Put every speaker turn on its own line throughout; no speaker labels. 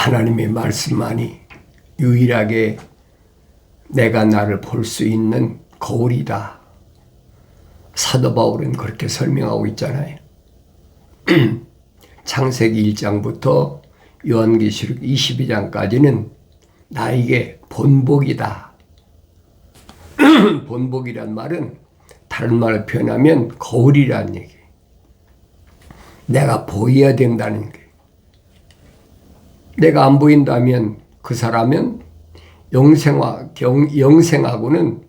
하나님의 말씀만이 유일하게 내가 나를 볼 수 있는 거울이다. 사도 바울은 그렇게 설명하고 있잖아요. 창세기 1장부터 요한계시록 22장까지는 나에게 본복이다. 본복이란 말은 다른 말로 표현하면 거울이란 얘기. 내가 보여야 된다는 게. 내가 안 보인다면 그 사람은 영생하고는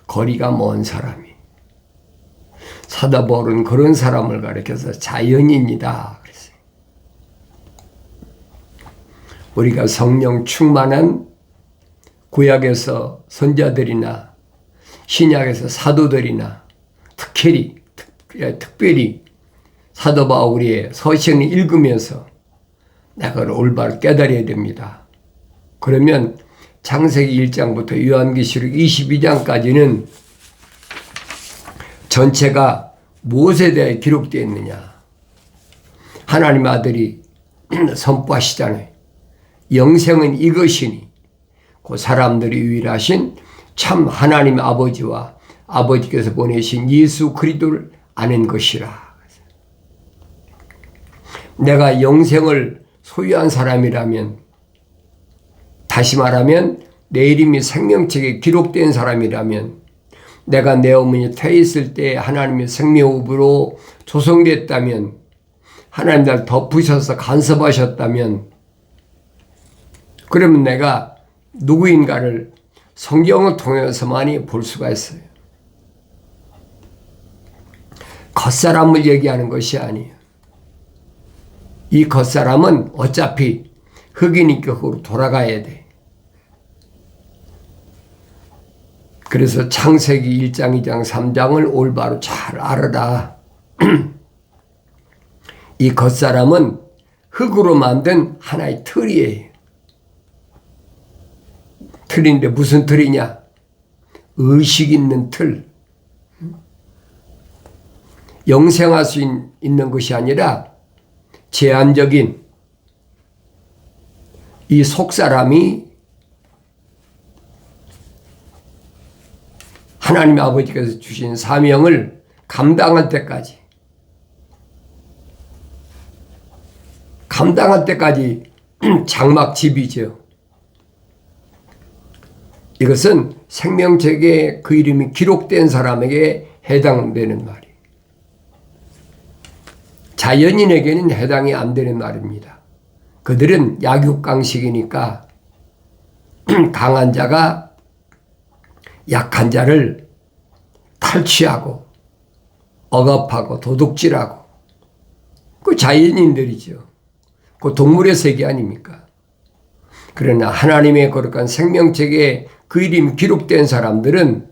거리가 먼 사람이. 사도 바울은 그런 사람을 가리켜서 자연인이다 그랬어요. 우리가 성령 충만한 구약에서 선자들이나 신약에서 사도들이나 특별히 사도 바울의 서신을 읽으면서 내가 올바로 깨달아야 됩니다. 그러면 창세기 1장부터 요한계시록 22장까지는 전체가 무엇에 대해 기록되어 있느냐. 하나님 아들이 선포하시잖아요. 영생은 이것이니 그 사람들이 유일하신 참 하나님 아버지와 아버지께서 보내신 예수 그리스도를 아는 것이라. 내가 영생을 소유한 사람이라면, 다시 말하면 내 이름이 생명책에 기록된 사람이라면, 내가 내 어머니 태에 있을 때 하나님의 생명호흡으로 조성됐다면, 하나님 날 덮으셔서 간섭하셨다면, 그러면 내가 누구인가를 성경을 통해서만이 볼 수가 있어요. 겉사람을 얘기하는 것이 아니에요. 이 겉사람은 어차피 흙이니까 흙으로 돌아가야 돼. 그래서 창세기 1장, 2장, 3장을 올바로 잘 알아라. 이 겉사람은 흙으로 만든 하나의 틀이에요. 틀인데 무슨 틀이냐? 의식 있는 틀. 영생할 수 있는 것이 아니라 제한적인 이 속사람이 하나님 아버지께서 주신 사명을 감당할 때까지 장막집이죠. 이것은 생명책에 그 이름이 기록된 사람에게 해당되는 말이에요. 자연인에게는 해당이 안 되는 말입니다. 그들은 약육강식이니까 강한 자가 약한 자를 탈취하고 억압하고 도둑질하고 그 자연인들이죠. 그 동물의 세계 아닙니까? 그러나 하나님의 거룩한 생명책에 그 이름이 기록된 사람들은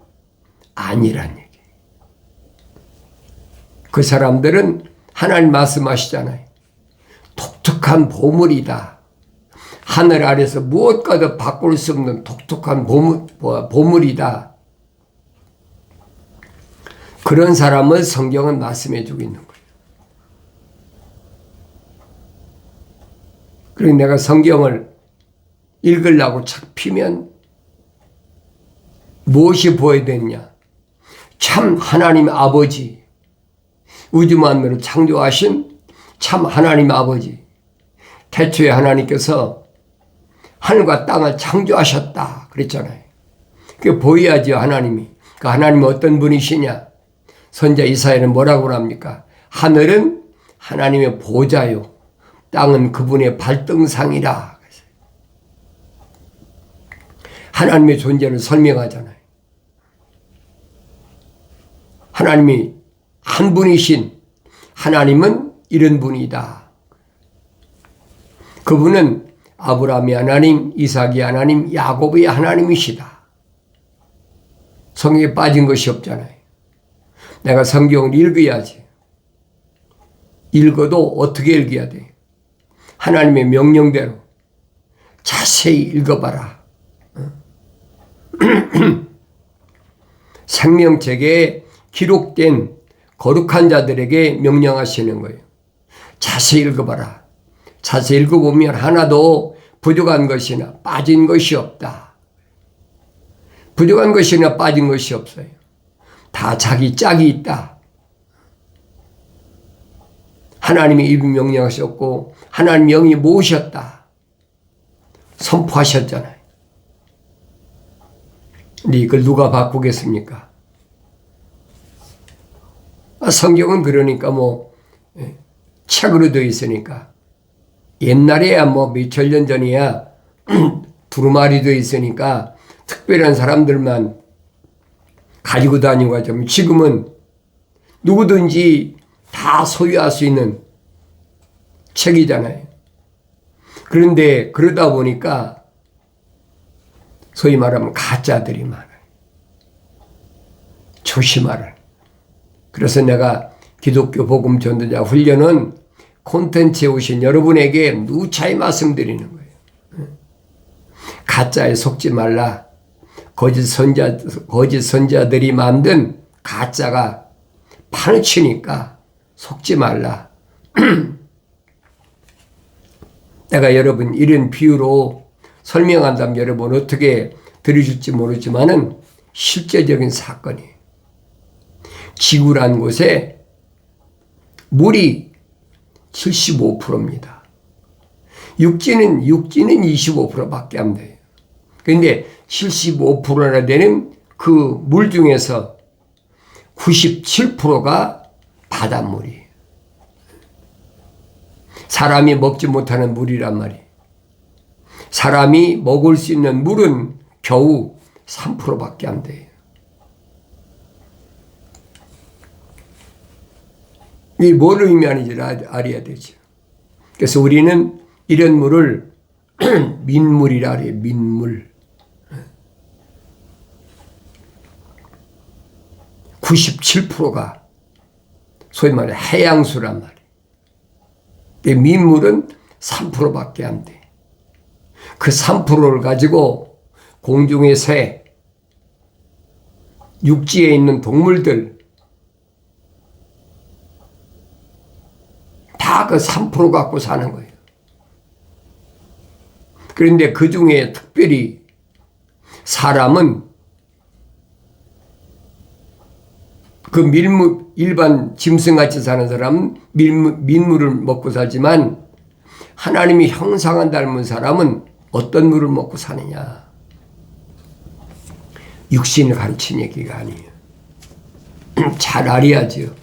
아니란 얘기예요. 그 사람들은 하나님 말씀하시잖아요. 독특한 보물이다. 하늘 아래서 무엇과도 바꿀 수 없는 독특한 보물이다. 그런 사람을 성경은 말씀해 주고 있는 거예요. 그리고 내가 성경을 읽으려고 착 피면 무엇이 보여야 되느냐? 참 하나님 아버지, 우주 만물을 창조하신 참 하나님 아버지, 태초에 하나님께서 하늘과 땅을 창조하셨다 그랬잖아요. 그게 보여야죠. 하나님이. 그 하나님은 어떤 분이시냐? 선자 이사야는 뭐라고 합니까? 하늘은 하나님의 보좌요, 땅은 그분의 발등상이라. 하나님의 존재를 설명하잖아요. 하나님이 한 분이신 하나님은 이런 분이다. 그분은 아브라함의 하나님, 이삭의 하나님, 야곱의 하나님이시다. 성경에 빠진 것이 없잖아요. 내가 성경을 읽어야지. 읽어도 어떻게 읽어야 돼? 하나님의 명령대로 자세히 읽어봐라. 생명책에 기록된 거룩한 자들에게 명령하시는 거예요. 자세히 읽어봐라. 자세히 읽어보면 하나도 부족한 것이나 빠진 것이 없다. 부족한 것이나 빠진 것이 없어요. 다 자기 짝이 있다. 하나님이 입 명령하셨고 하나님 영이 모으셨다. 선포하셨잖아요. 근데 이걸 누가 바꾸겠습니까? 성경은 그러니까 책으로 되어 있으니까 옛날에야 몇천 년 전이야 두루마리 되어 있으니까 특별한 사람들만 가지고 다니고 하죠. 지금은 누구든지 다 소유할 수 있는 책이잖아요. 그런데 그러다 보니까 소위 말하면 가짜들이 많아요. 조심하라. 그래서 내가 기독교 복음 전도자 훈련은 콘텐츠에 오신 여러분에게 누차히 말씀드리는 거예요. 가짜에 속지 말라. 거짓 선자들이 만든 가짜가 파헤치니까 속지 말라. 내가 여러분 이런 비유로 설명한다면 여러분 어떻게 들으실지 모르지만은 실제적인 사건이에요. 지구란 곳에 물이 75%입니다. 육지는 25%밖에 안 돼요. 그런데 75%나 되는 그 물 중에서 97%가 바닷물이에요. 사람이 먹지 못하는 물이란 말이에요. 사람이 먹을 수 있는 물은 겨우 3%밖에 안 돼요. 이게 뭘 의미하는지를 알아야 되죠. 그래서 우리는 이런 물을 민물이라 그래요. 민물. 97%가 소위 말해 해양수란 말이에요. 민물은 3%밖에 안 돼. 그 3%를 가지고 공중의 새, 육지에 있는 동물들 다 그 3% 갖고 사는 거예요. 그런데 그 중에 특별히 사람은 그 밀물, 일반 짐승같이 사는 사람은 민물을 먹고 살지만 하나님이 형상을 닮은 사람은 어떤 물을 먹고 사느냐. 육신을 가르친 얘기가 아니에요. 잘 알아야죠.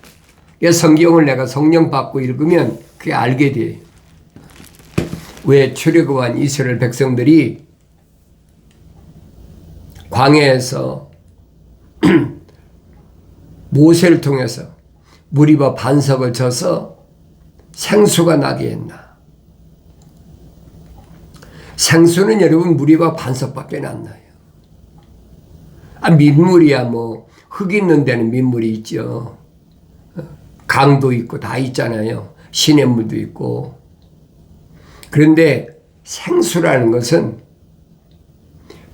성경을 내가 성령 받고 읽으면 그게 알게 돼요. 왜 출애굽한 이스라엘 백성들이 광야에서 모세를 통해서 무리바 반석을 쳐서 생수가 나게 했나. 생수는 여러분 무리바 반석밖에 안 나요. 민물이야 흙 있는 데는 민물이 있죠. 강도 있고 다 있잖아요. 시냇물도 있고. 그런데 생수라는 것은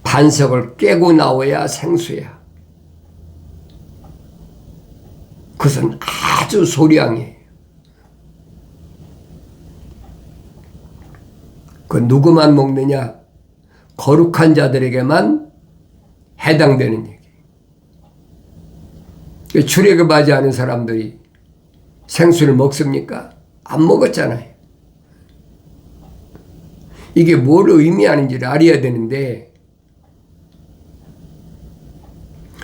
반석을 깨고 나와야 생수야. 그것은 아주 소량이에요. 그 누구만 먹느냐? 거룩한 자들에게만 해당되는 얘기. 출애굽하지 않은 사람들이 생수를 먹습니까? 안 먹었잖아요. 이게 뭘 의미하는지를 알아야 되는데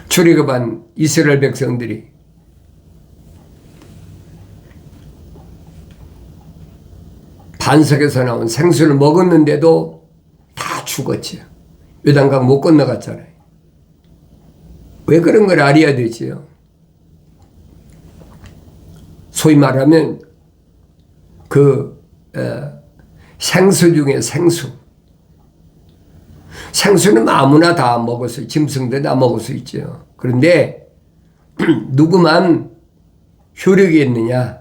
출애굽한 이스라엘 백성들이 반석에서 나온 생수를 먹었는데도 다 죽었죠. 요단강 못 건너갔잖아요. 왜 그런 걸 알아야 되지요? 소위 말하면 생수 중에 생수. 생수는 아무나 다 먹을 수, 짐승들 다 먹을 수 있죠. 그런데 누구만 효력이 있느냐?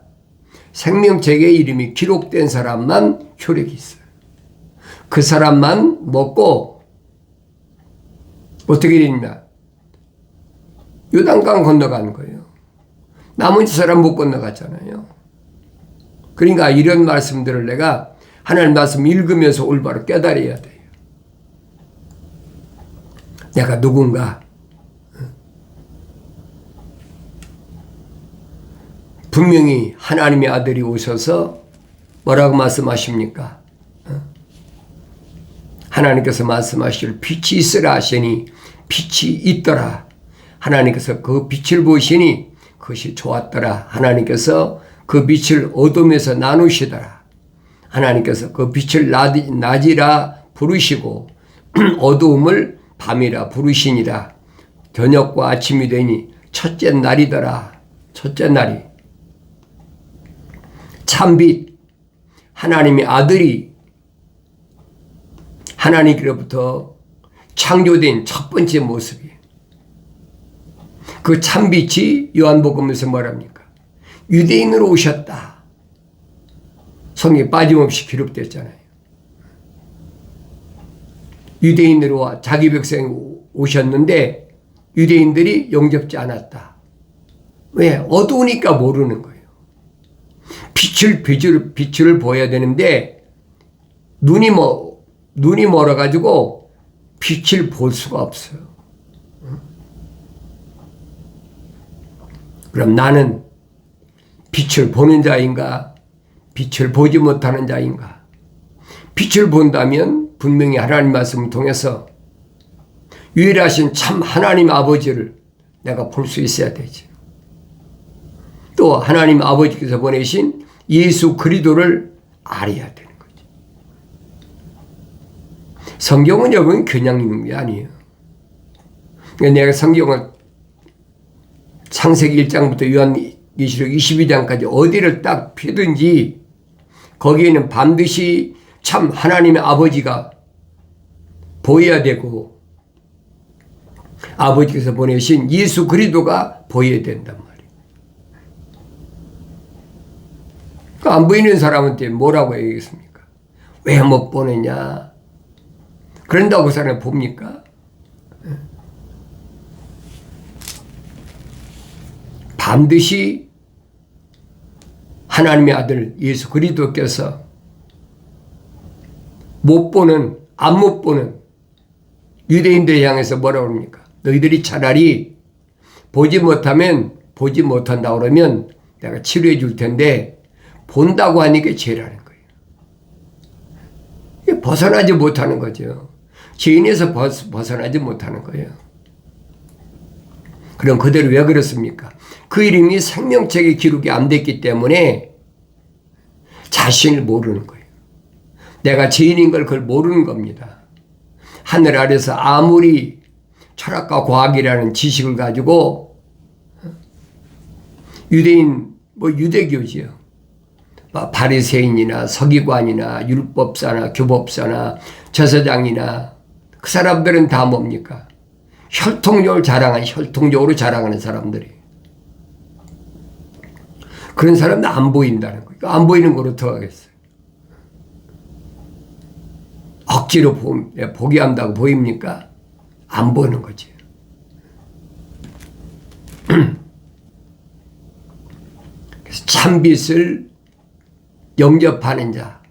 생명책의 이름이 기록된 사람만 효력이 있어요. 그 사람만 먹고 어떻게 되냐? 요단강 건너가는 거예요. 나머지 사람 못 건너갔잖아요. 그러니까 이런 말씀들을 내가 하나님 말씀 읽으면서 올바로 깨달아야 돼요. 내가 누군가. 분명히 하나님의 아들이 오셔서 뭐라고 말씀하십니까? 하나님께서 말씀하시길 빛이 있으라 하시니 빛이 있더라. 하나님께서 그 빛을 보시니 그것이 좋았더라. 하나님께서 그 빛을 어둠에서 나누시더라. 하나님께서 그 빛을 낮이라 부르시고 어두움을 밤이라 부르시니라. 저녁과 아침이 되니 첫째 날이더라. 첫째 날이. 참빛, 하나님의 아들이 하나님께로부터 창조된 첫 번째 모습이에요. 그 참빛이 요한복음에서 뭐랍니까? 유대인으로 오셨다. 성경에 빠짐없이 기록됐잖아요. 유대인으로 자기 백성이 오셨는데 유대인들이 영접지 않았다. 왜? 어두우니까 모르는 거예요. 빛을 보여야 되는데 눈이 멀어가지고 빛을 볼 수가 없어요. 그럼 나는 빛을 보는 자인가? 빛을 보지 못하는 자인가? 빛을 본다면 분명히 하나님 말씀을 통해서 유일하신 참 하나님 아버지를 내가 볼 수 있어야 되지. 또 하나님 아버지께서 보내신 예수 그리스도를 알아야 되는 거지. 성경은 여러분 그냥 읽는 게 아니에요. 내가 성경을 창세기 1장부터 요한계시록 22장까지 어디를 딱 펴든지 거기에는 반드시 참 하나님의 아버지가 보여야 되고 아버지께서 보내신 예수 그리스도가 보여야 된단 말이에요. 안 보이는 사람한테 뭐라고 얘기했습니까? 왜 못 보느냐? 그런다고 그 사람이 봅니까? 반드시 하나님의 아들 예수 그리스도께서 안 못 보는 유대인들을 향해서 뭐라고 합니까? 너희들이 차라리 보지 못하면 보지 못한다 그러면 내가 치료해 줄 텐데 본다고 하니까 죄라는 거예요. 벗어나지 못하는 거죠. 죄인에서 벗어나지 못하는 거예요. 그럼 그대로 왜 그렇습니까? 그 이름이 생명책에 기록이 안 됐기 때문에 자신을 모르는 거예요. 내가 죄인인 걸 그걸 모르는 겁니다. 하늘 아래서 아무리 철학과 과학이라는 지식을 가지고 유대인, 유대교지요. 바리새인이나 서기관이나 율법사나 교법사나 제사장이나 그 사람들은 다 뭡니까? 혈통적으로 자랑하는 사람들이. 그런 사람도 안 보인다는 거예요. 안 보이는 거로 어떡하겠어요? 억지로 보게 한다고 보입니까? 안 보이는 거지. 그래서 참빛을 영접하는 자,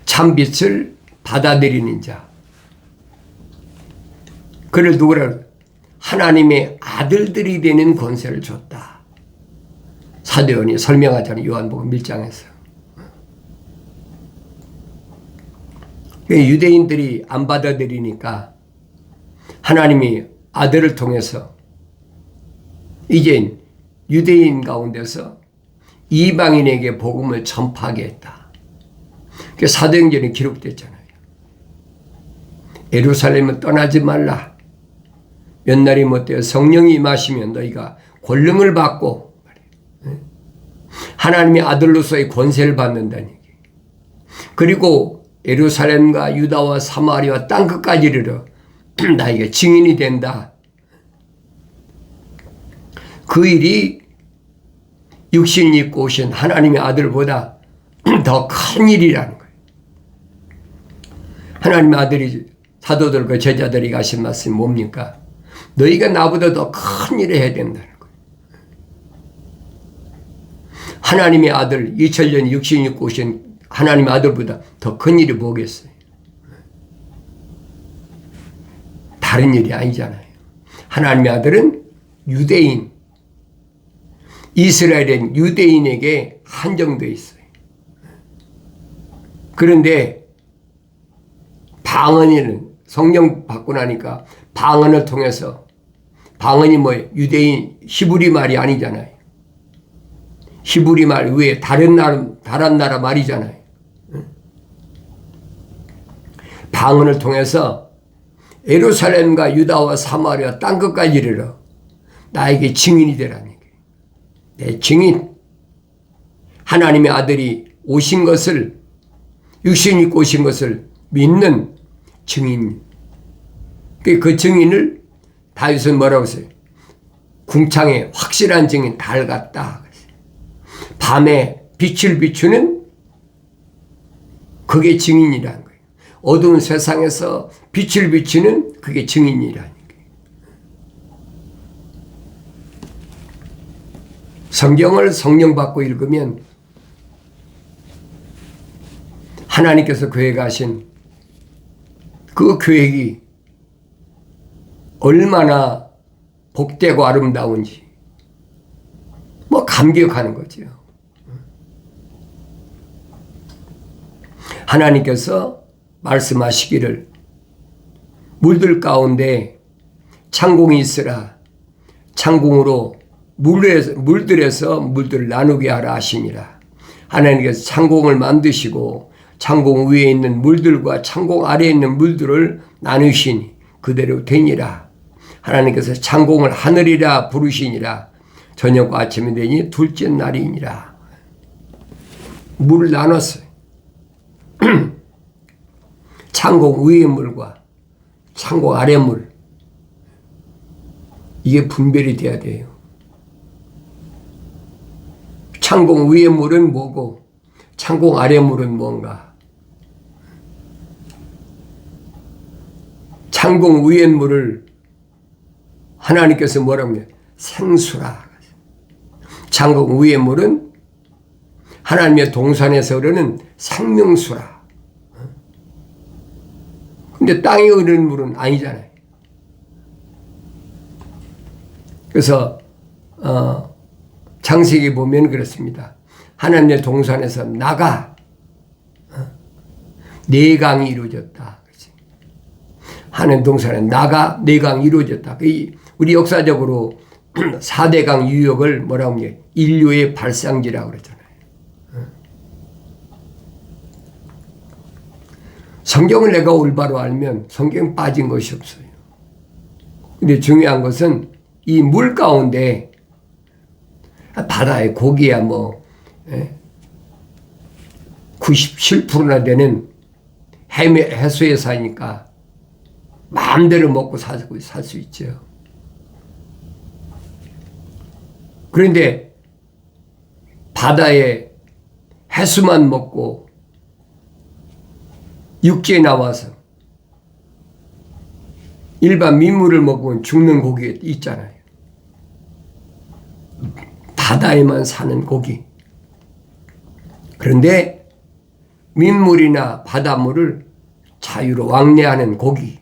참빛을 받아들이는 자, 그를 누구라? 하나님의 아들들이 되는 권세를 줬다. 사도 요한이 설명하잖아요. 요한복음 1장에서. 유대인들이 안 받아들이니까 하나님이 아들을 통해서 이제 유대인 가운데서 이방인에게 복음을 전파하게 했다. 그게 사도행전에 기록됐잖아요. 예루살렘을 떠나지 말라. 몇 날이 못되어 성령이 임하시면 너희가 권능을 받고 하나님의 아들로서의 권세를 받는다는 얘기. 그리고 예루살렘과 유다와 사마리아 땅끝까지 이르러 나에게 증인이 된다. 그 일이 육신 입고 오신 하나님의 아들보다 더 큰 일이라는 거예요. 하나님의 아들이 사도들과 제자들이 가신 말씀이 뭡니까? 너희가 나보다 더 큰 일을 해야 된다는 거예요. 하나님의 아들 2000년 육신 입고 오신 하나님의 아들보다 더 큰 일이 뭐겠어요? 다른 일이 아니잖아요. 하나님의 아들은 유대인, 이스라엘은 유대인에게 한정되어 있어요. 그런데 방언이는 성령 받고 나니까 방언을 통해서, 방언이 뭐예요? 유대인 히브리 말이 아니잖아요. 히브리 말 외에 다른 나라 말이잖아요. 방언을 통해서 예루살렘과 유다와 사마리아 땅끝까지 이르러 나에게 증인이 되라는 얘기예요. 내 증인, 하나님의 아들이 오신 것을, 육신 입고 오신 것을 믿는 증인. 그 증인을 다윗은 뭐라고 했어요? 궁창에 확실한 증인, 달 같다. 밤에 빛을 비추는 그게 증인이라는 거예요. 어두운 세상에서 빛을 비추는 그게 증인이라는 거예요. 성경을 성령 받고 읽으면 하나님께서 계획하신 그 계획이 얼마나 복되고 아름다운지 뭐 감격하는 거죠. 하나님께서 말씀하시기를 물들 가운데 창공이 있으라. 창공으로 물들에서 물들을 나누게 하라 하시니라. 하나님께서 창공을 만드시고 창공 위에 있는 물들과 창공 아래에 있는 물들을 나누시니 그대로 되니라. 하나님께서 창공을 하늘이라 부르시니라. 저녁과 아침이 되니 둘째 날이니라. 물을 나눴어요. 창공 위의 물과 창공 아래 물, 이게 분별이 돼야 돼요. 창공 위의 물은 뭐고 창공 아래 물은 뭔가. 창공 위의 물을 하나님께서 뭐라고 해요? 생수라. 창공 위의 물은 하나님의 동산에서 흐르는 생명수라. 근데 땅에 흐르는 물은 아니잖아요. 그래서 창세기 보면 그렇습니다. 하나님의 동산에서 나가 네 강이 이루어졌다. 하나님 동산에 나가 네 강이 이루어졌다. 우리 역사적으로 4대강 유역을 뭐라고 하냐, 인류의 발상지라고 그러잖아요. 성경을 내가 올바로 알면 성경 빠진 것이 없어요. 근데 중요한 것은 이 물 가운데 바다의 고기야 뭐 97%나 되는 해수에 사니까 마음대로 먹고 살 수 있죠. 그런데 바다에 해수만 먹고 육지에 나와서 일반 민물을 먹으면 죽는 고기 있잖아요. 바다에만 사는 고기. 그런데 민물이나 바닷물을 자유로 왕래하는 고기.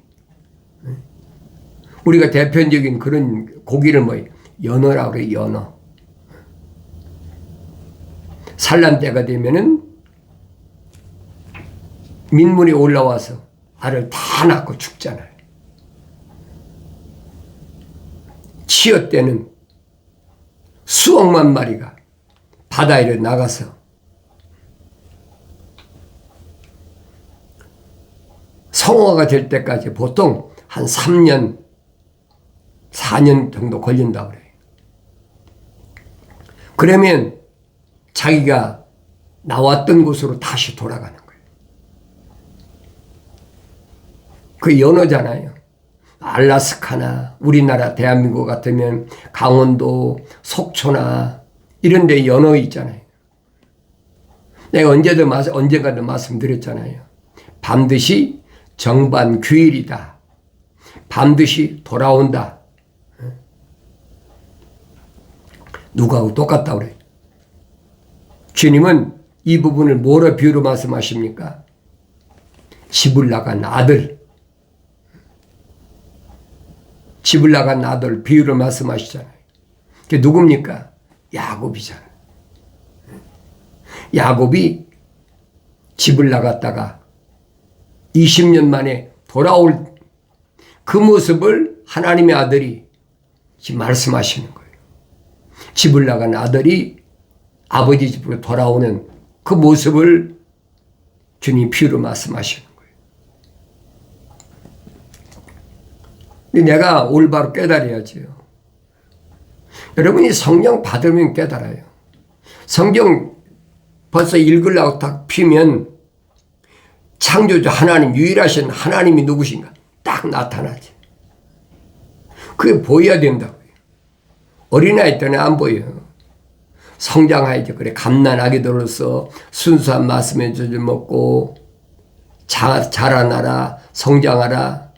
우리가 대표적인 그런 고기를 뭐예요? 연어라고 그래요. 연어. 산란 때가 되면은 민물이 올라와서 알을 다 낳고 죽잖아요. 치어 때는 수억만 마리가 바다에 나가서 성화가 될 때까지 보통 한 3년, 4년 정도 걸린다고 그래요. 그러면 자기가 나왔던 곳으로 다시 돌아가는 거예요. 그 연어잖아요. 알라스카나 우리나라 대한민국 같으면 강원도, 속초나 이런 데 연어 있잖아요. 내가 언젠가도 말씀드렸잖아요. 반드시 정반규일이다. 반드시 돌아온다. 누구하고 똑같다고 그래. 주님은 이 부분을 뭐로 비유로 말씀하십니까? 집을 나간 아들. 집을 나간 아들 비유로 말씀하시잖아요. 그게 누굽니까? 야곱이잖아요. 야곱이 집을 나갔다가 20년 만에 돌아올 그 모습을 하나님의 아들이 지금 말씀하시는 거예요. 집을 나간 아들이 아버지 집으로 돌아오는 그 모습을 주님 비유로 말씀하시는 거예요. 근데 내가 올바로 깨달아야지요. 여러분이 성령 받으면 깨달아요. 성경 벌써 읽으려고 딱 피면 창조주 하나님, 유일하신 하나님이 누구신가 딱 나타나지. 그게 보여야 된다고요. 어린아이 때는 안 보여요. 성장해야지. 그래, 갓난아기들로서 순수한 말씀의 젖을 먹고 자라나라, 성장하라.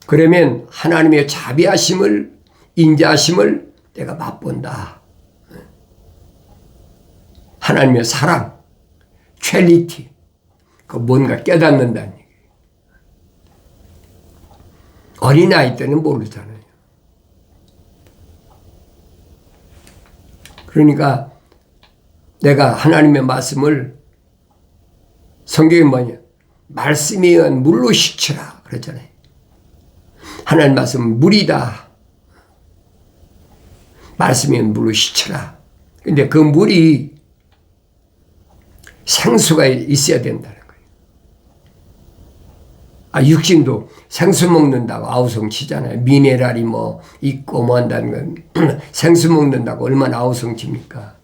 그러면 하나님의 자비하심을, 인자하심을 내가 맛본다. 하나님의 사랑, 퀄리티, 그 뭔가 깨닫는다는 얘기예요. 어린아이 때는 모르잖아요. 그러니까 내가 하나님의 말씀을 성경에 뭐냐? 말씀에 의한 물로 씻으라 그랬잖아요. 하나님 말씀은 물이다. 말씀에 의한 물로 씻으라. 근데 그 물이 생수가 있어야 된다는 거예요. 육신도 생수 먹는다고 아우성 치잖아요. 미네랄이 뭐 있고 뭐 한다는 건 생수 먹는다고 얼마나 아우성 칩니까?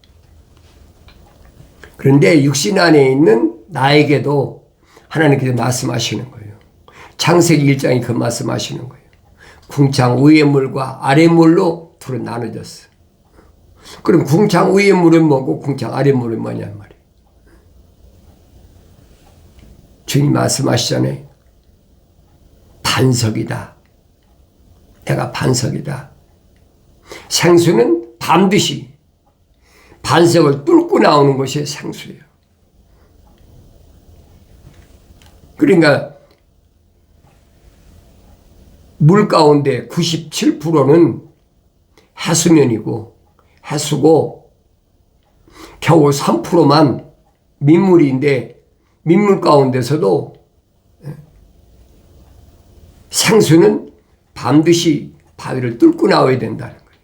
그런데 육신 안에 있는 나에게도 하나님께서 말씀하시는 거예요. 창세기 1장에 그 말씀하시는 거예요. 궁창 위의 물과 아래 물로 둘은 나눠졌어. 그럼 궁창 위의 물은 뭐고 궁창 아래 물은 뭐냔 말이에요. 주님 말씀하시잖아요. 반석이다. 내가 반석이다. 생수는 반드시 반석을 뚫고 나오는 것이 생수예요. 그러니까 물 가운데 97%는 해수면이고 해수고 겨우 3%만 민물인데 민물 가운데서도 생수는 반드시 바위를 뚫고 나와야 된다는 거예요.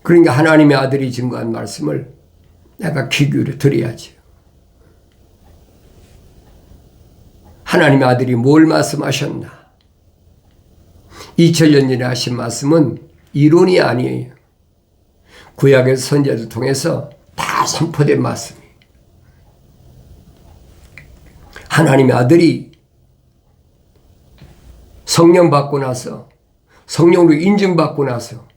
그러니까 하나님의 아들이 증거한 말씀을 내가 귀 기울여 들어야지. 하나님의 아들이 뭘 말씀하셨나? 2000년 전에 하신 말씀은 이론이 아니에요. 구약의 선지자들 통해서 다 선포된 말씀이에요. 하나님의 아들이 성령 받고 나서 성령으로 인증받고 나서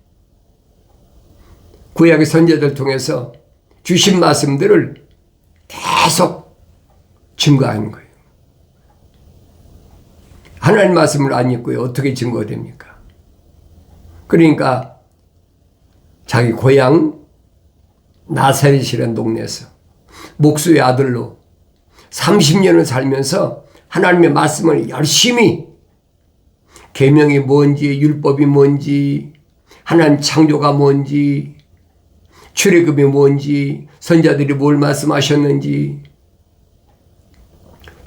구약의 선지자들 통해서 주신 말씀들을 계속 증거하는 거예요. 하나님 말씀을 안 읽고요. 어떻게 증거가 됩니까? 그러니까 자기 고향 나사렛이라는 동네에서 목수의 아들로 30년을 살면서 하나님의 말씀을 열심히 계명이 뭔지, 율법이 뭔지, 하나님 창조가 뭔지, 출애굽이 뭔지, 선자들이 뭘 말씀하셨는지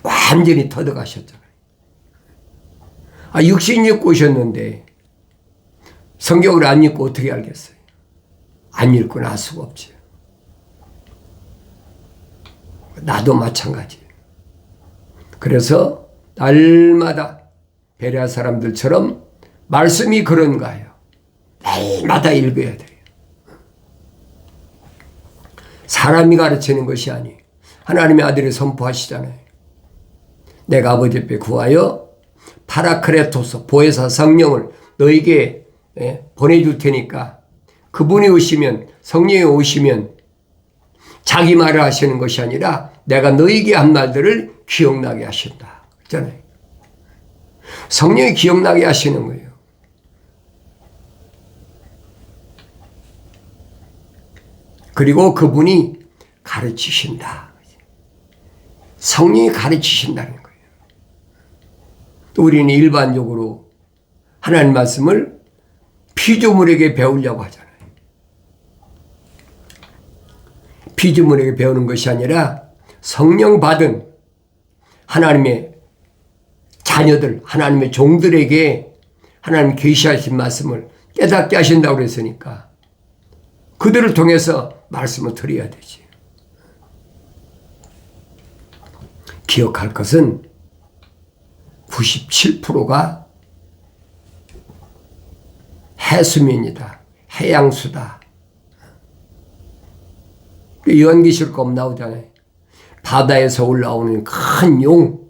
완전히 터득하셨잖아요. 육신 읽고 오셨는데 성경을 안 읽고 어떻게 알겠어요? 안 읽고는 알 수가 없지. 나도 마찬가지예요. 그래서 날마다 베레아 사람들처럼 말씀이 그런가요? 날마다 읽어야 돼요. 사람이 가르치는 것이 아니에요. 하나님의 아들이 선포하시잖아요. 내가 아버지 앞에 구하여 파라크레토스 보혜사 성령을 너에게 보내줄 테니까 그분이 오시면, 성령이 오시면 자기 말을 하시는 것이 아니라 내가 너에게 한 말들을 기억나게 하신다. 그렇잖아요. 성령이 기억나게 하시는 거예요. 그리고 그분이 가르치신다. 성령이 가르치신다는 거예요. 또 우리는 일반적으로 하나님 말씀을 피조물에게 배우려고 하잖아요. 피조물에게 배우는 것이 아니라 성령 받은 하나님의 자녀들, 하나님의 종들에게 하나님 계시하신 말씀을 깨닫게 하신다고 그랬으니까 그들을 통해서 말씀을 드려야 되지. 기억할 것은 97%가 해수면이다. 해양수다. 요한계시록 보면 나오잖아요. 바다에서 올라오는 큰 용.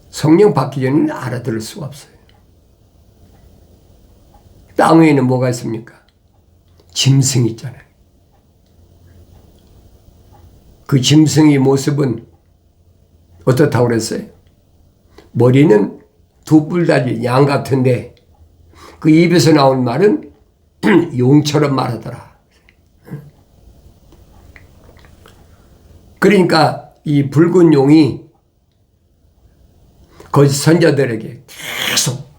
성령 받기 전에는 알아들을 수가 없어요. 땅 위에는 뭐가 있습니까? 짐승이 있잖아요. 그 짐승의 모습은 어떻다고 그랬어요? 머리는 두 뿔다리 양 같은데 그 입에서 나온 말은 용처럼 말하더라. 그러니까 이 붉은 용이 거짓 선자들에게 계속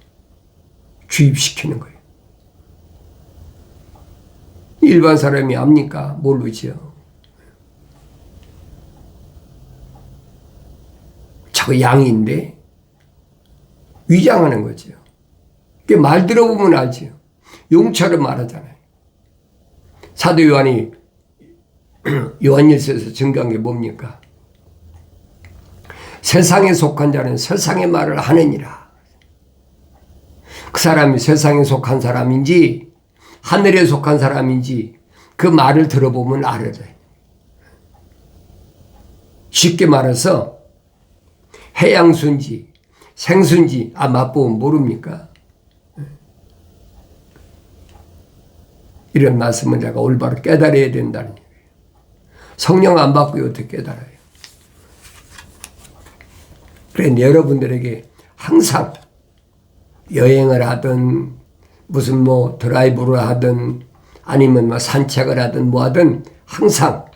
주입시키는 거예요. 일반 사람이 압니까? 모르지요. 저거 양인데 위장하는 거죠. 말 들어보면 알지요. 용처럼 말하잖아요. 사도 요한이 요한일서에서 증거한 게 뭡니까? 세상에 속한 자는 세상의 말을 하느니라. 그 사람이 세상에 속한 사람인지 하늘에 속한 사람인지 그 말을 들어보면 알아요. 쉽게 말해서 해양수인지 생수인지 맛보면 모릅니까? 이런 말씀을 내가 올바로 깨달아야 된다는 얘기예요. 성령 안 받고 어떻게 깨달아요? 그래 여러분들에게 항상 여행을 하든 무슨 드라이브를 하든 아니면 산책을 하든 뭐 하든 항상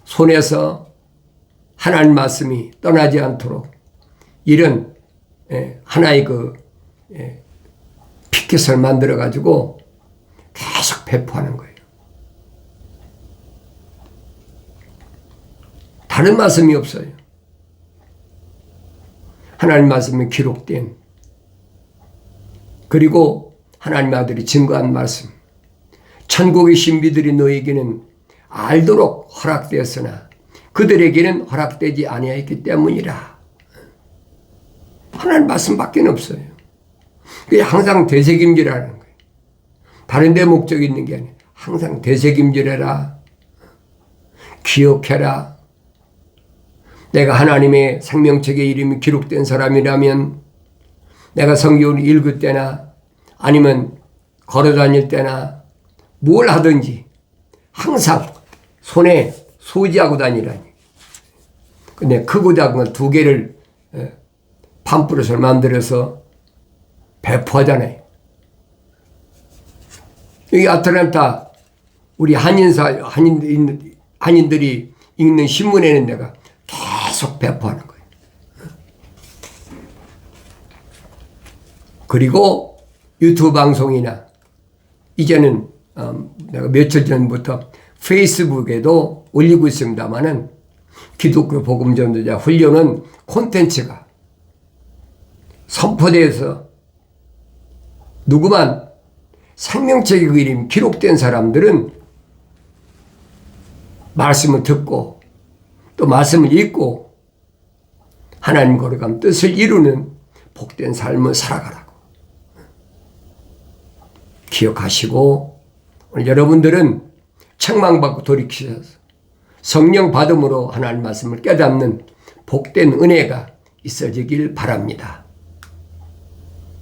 손에서 하나님 말씀이 떠나지 않도록 이런 하나의 피켓을 만들어 가지고 계속 배포하는 거예요. 다른 말씀이 없어요. 하나님 말씀이 기록된 그리고 하나님 아들이 증거한 말씀 천국의 신비들이 너에게는 알도록 허락되었으나 그들에게는 허락되지 아니하였기 때문이라. 하나님 말씀밖에 없어요. 그게 항상 되새김질하는 거예요. 다른 데 목적이 있는 게 아니에요. 항상 되새김질해라. 기억해라. 내가 하나님의 생명책에 이름이 기록된 사람이라면 내가 성경을 읽을 때나 아니면 걸어다닐 때나 뭘 하든지 항상 손에 소지하고 다니라니. 근데 크고 작은 건 두 개를 팜프렛을 만들어서 배포하잖아요. 여기 아틀란타 우리 한인들이 읽는 신문에는 내가 계속 배포하는 거예요. 그리고 유튜브 방송이나 이제는 내가 며칠 전부터 페이스북에도 올리고 있습니다만은 기독교 복음 전도자 훈련은 콘텐츠가 선포돼서 누구만 생명책의 그 이름 기록된 사람들은 말씀을 듣고 또 말씀을 읽고 하나님 거룩한 뜻을 이루는 복된 삶을 살아가라고 기억하시고 오늘 여러분들은 책망받고 돌이키셔서 성령 받음으로 하나님 말씀을 깨닫는 복된 은혜가 있어지길 바랍니다.